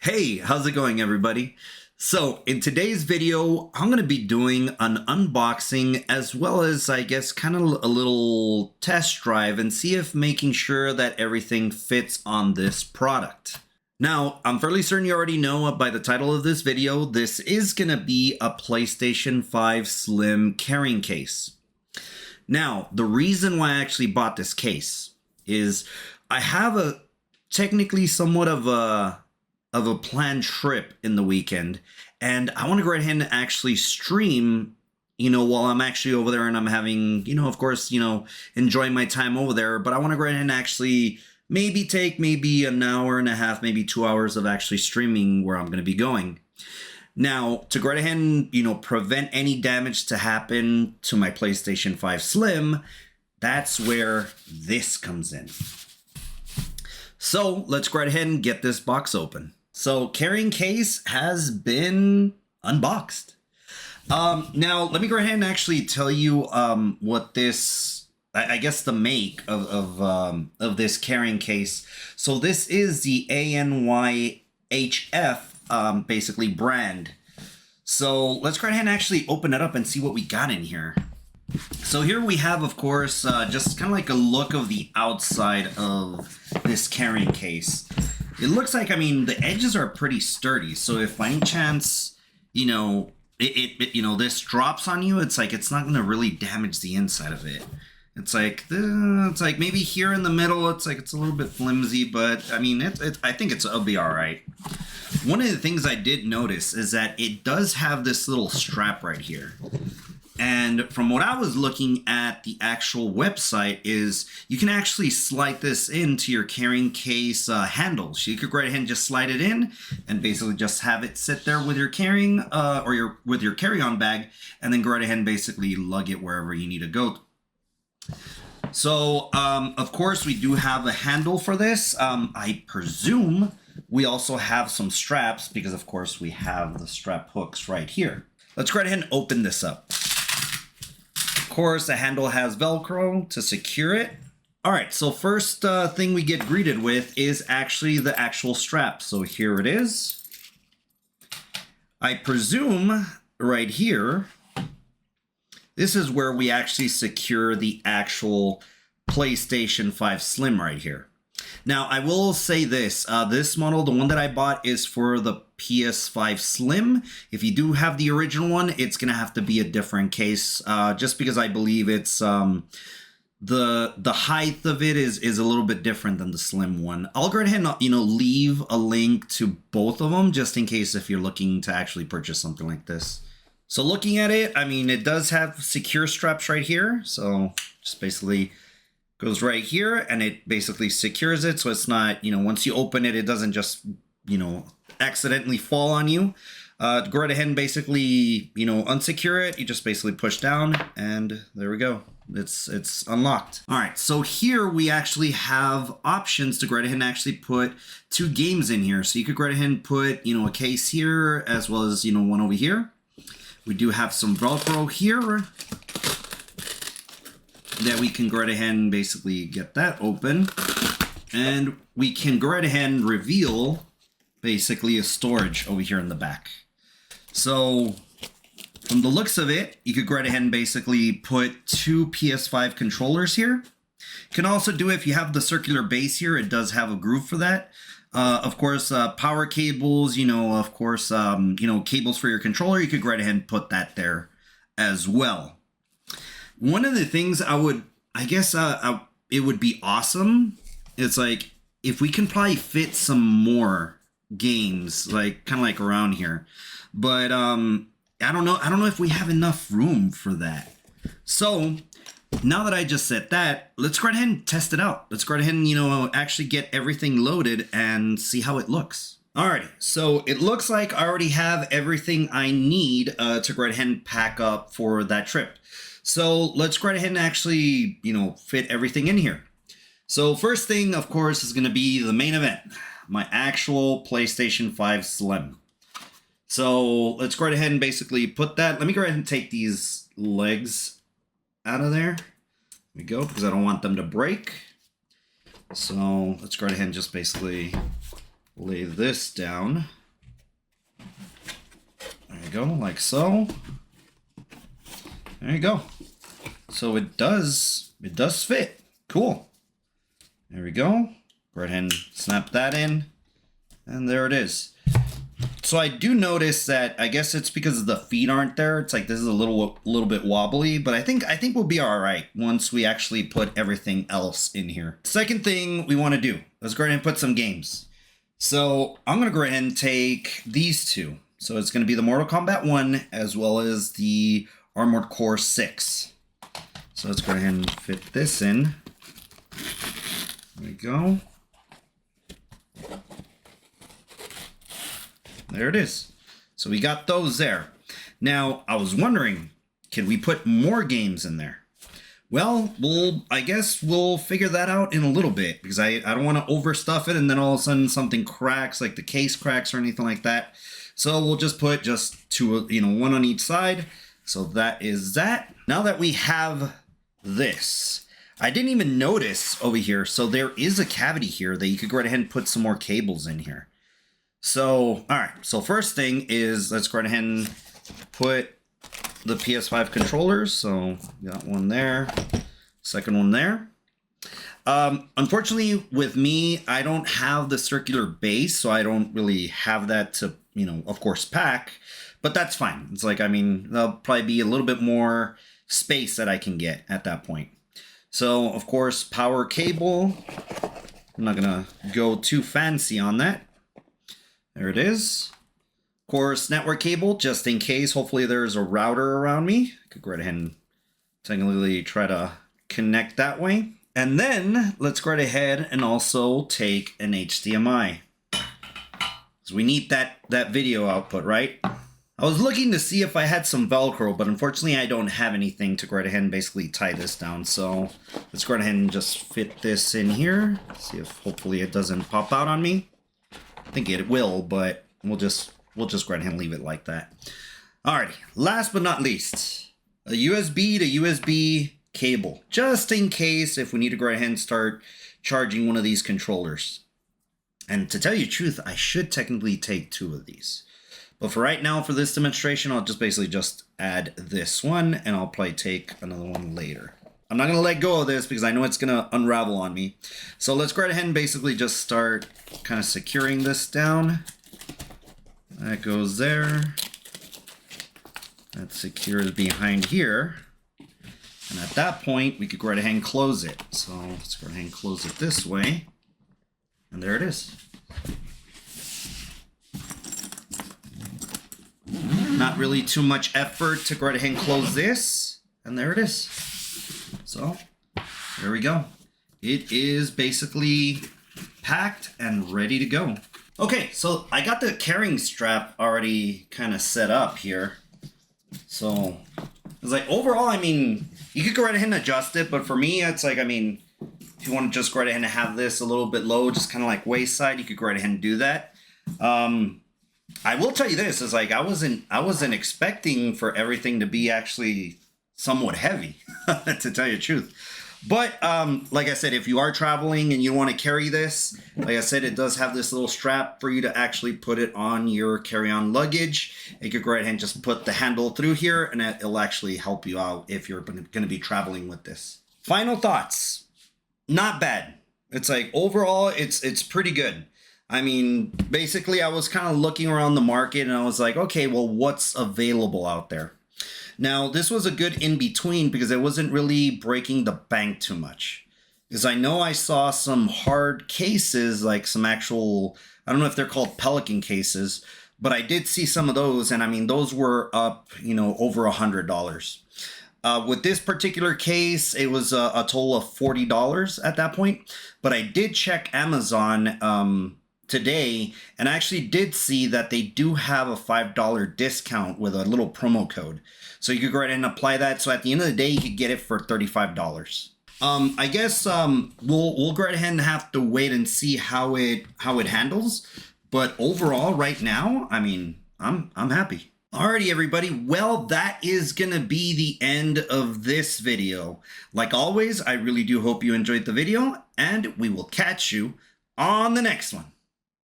Hey, how's it going, everybody? So in today's video, I'm going to be doing an unboxing as well as, I guess, kind of a little test drive and see if making sure that everything fits on this product. Now, I'm fairly certain you already know by the title of this video, this is going to be a PlayStation 5 Slim carrying case. Now, the reason why I actually bought this case is I have a technically somewhat of a planned trip in the weekend, and I want to go ahead and actually stream, while I'm actually over there and I'm having, of course, enjoying my time over there. But I want to go ahead and actually take an hour and a half, maybe 2 hours of actually streaming where I'm going to be going. Now, to go ahead and, prevent any damage to happen to my PlayStation 5 Slim, that's where this comes in. So let's go ahead and get this box open. So carrying case has been unboxed. Now let me go ahead and actually tell you what this, I guess the make of this carrying case. So this is the ANYHF basically brand. So let's go ahead and actually open it up and see what we got in here. So here we have, of course, just kind of like a look of the outside of this carrying case. It looks like, the edges are pretty sturdy. So if by any chance, this drops on you, it's like it's not going to really damage the inside of it. It's like maybe here in the middle, it's a little bit flimsy, but I think it'll be all right. One of the things I did notice is that it does have this little strap right here. And from what I was looking at, the actual website is you can actually slide this into your carrying case handle. So you could go ahead and just slide it in and basically just have it sit there with your carrying with your carry-on bag, and then go right ahead and basically lug it wherever you need to go. So of course we do have a handle for this. I presume we also have some straps because of course we have the strap hooks right here. Let's go ahead and open this up. Of course, the handle has Velcro to secure it. All right, so first thing we get greeted with is actually the actual strap. So here it is. I presume right here, this is where we actually secure the actual PlayStation 5 Slim right here. Now, I will say this, this model, the one that I bought, is for the PS5 Slim. If you do have the original one, it's going to have to be a different case, just because I believe it's, the height of it is a little bit different than the Slim one. I'll go ahead and, leave a link to both of them, just in case if you're looking to actually purchase something like this. So looking at it, it does have secure straps right here. So just basically goes right here and it basically secures it. So it's not, once you open it, it doesn't just, accidentally fall on you. Go right ahead and basically, unsecure it. You just basically push down and there we go. It's unlocked. All right, so here we actually have options to go right ahead and actually put 2 games in here. So you could go right ahead and put, a case here as well as, one over here. We do have some Velcro here that we can go right ahead and basically get that open. And we can go right ahead and reveal basically a storage over here in the back. So from the looks of it, you could go right ahead and basically put 2 PS5 controllers here. You can also do, if you have the circular base here, it does have a groove for that. Of course, power cables, of course, cables for your controller, you could go right ahead and put that there as well. One of the things it would be awesome. It's like if we can probably fit some more games, kind of like around here, but I don't know if we have enough room for that. So now that I just said that, let's go ahead and test it out. Let's go ahead and actually get everything loaded and see how it looks. Alrighty, so it looks like I already have everything I need to go ahead and pack up for that trip. So let's go ahead and actually, fit everything in here. So first thing, of course, is going to be the main event, my actual PlayStation 5 Slim. So let's go ahead and basically put that. Let me go ahead and take these legs out of there. There we go, because I don't want them to break. So let's go ahead and just basically lay this down. There you go, like so. There you go. So it does fit. Cool. There we go. Go ahead and snap that in. And there it is. So I do notice that, I guess it's because the feet aren't there. It's like this is a little bit wobbly, but I think we'll be all right once we actually put everything else in here. Second thing we want to do, let's go ahead and put some games. So I'm going to go ahead and take these two. So it's going to be the Mortal Kombat 1 as well as the Armored Core 6. So let's go ahead and fit this in. There we go. There it is. So we got those there. Now, I was wondering, can we put more games in there? Well, I guess we'll figure that out in a little bit, because I don't want to overstuff it and then all of a sudden something cracks, like the case cracks or anything like that. So we'll just put just two, one on each side. So that is that. Now that we have this, I didn't even notice over here. So there is a cavity here that you could go right ahead and put some more cables in here. So, all right. So first thing is, let's go ahead and put the PS5 controllers. So got one there, second one there. Unfortunately with me, I don't have the circular base, so I don't really have that to, of course, pack, but that's fine. It's like, there'll probably be a little bit more space that I can get at that point. So of course, power cable. I'm not gonna go too fancy on that. There it is. Of course, network cable, just in case. Hopefully there's a router around me. I could go right ahead and technically try to connect that way. And then let's go right ahead and also take an HDMI. So we need that video output, right? I was looking to see if I had some Velcro, but unfortunately I don't have anything to go right ahead and basically tie this down. So let's go right ahead and just fit this in here. See if hopefully it doesn't pop out on me. I think it will, but we'll just go ahead and leave it like that. Alrighty, last but not least, a USB to USB cable, just in case if we need to go ahead and start charging one of these controllers. And to tell you the truth, I should technically take two of these. But for right now, for this demonstration, I'll just basically just add this one, and I'll probably take another one later. I'm not going to let go of this because I know it's going to unravel on me. So let's go ahead and basically just start kind of securing this down. That goes there. That secures behind here. And at that point, we could go right ahead and close it. So let's go ahead and close it this way. And there it is. Not really too much effort to go right ahead and close this. And there it is. So there we go. It is basically packed and ready to go. Okay, so I got the carrying strap already kind of set up here. So it's like overall, you could go right ahead and adjust it, but for me, it's like, if you want to just go right ahead and have this a little bit low, just kind of like waist side, you could go right ahead and do that. I will tell you this, is like I wasn't expecting for everything to be actually somewhat heavy, to tell you the truth. But like I said, if you are traveling and you want to carry this, like I said, it does have this little strap for you to actually put it on your carry-on luggage. You could go ahead and just put the handle through here, and it'll actually help you out if you're going to be traveling with this. Final thoughts. Not bad. It's like overall, it's pretty good. Basically, I was kind of looking around the market and I was like, okay, well, what's available out there? Now, this was a good in-between because it wasn't really breaking the bank too much. Because I know I saw some hard cases, like some actual, I don't know if they're called Pelican cases, but I did see some of those, and those were up, over $100. With this particular case, it was a total of $40 at that point. But I did check Amazon today, and I actually did see that they do have a $5 discount with a little promo code. So you could go ahead and apply that. So at the end of the day, you could get it for $35. I guess we'll go ahead and have to wait and see how it handles. But overall, right now, I'm happy. Alrighty, everybody. Well, that is gonna be the end of this video. Like always, I really do hope you enjoyed the video, and we will catch you on the next one.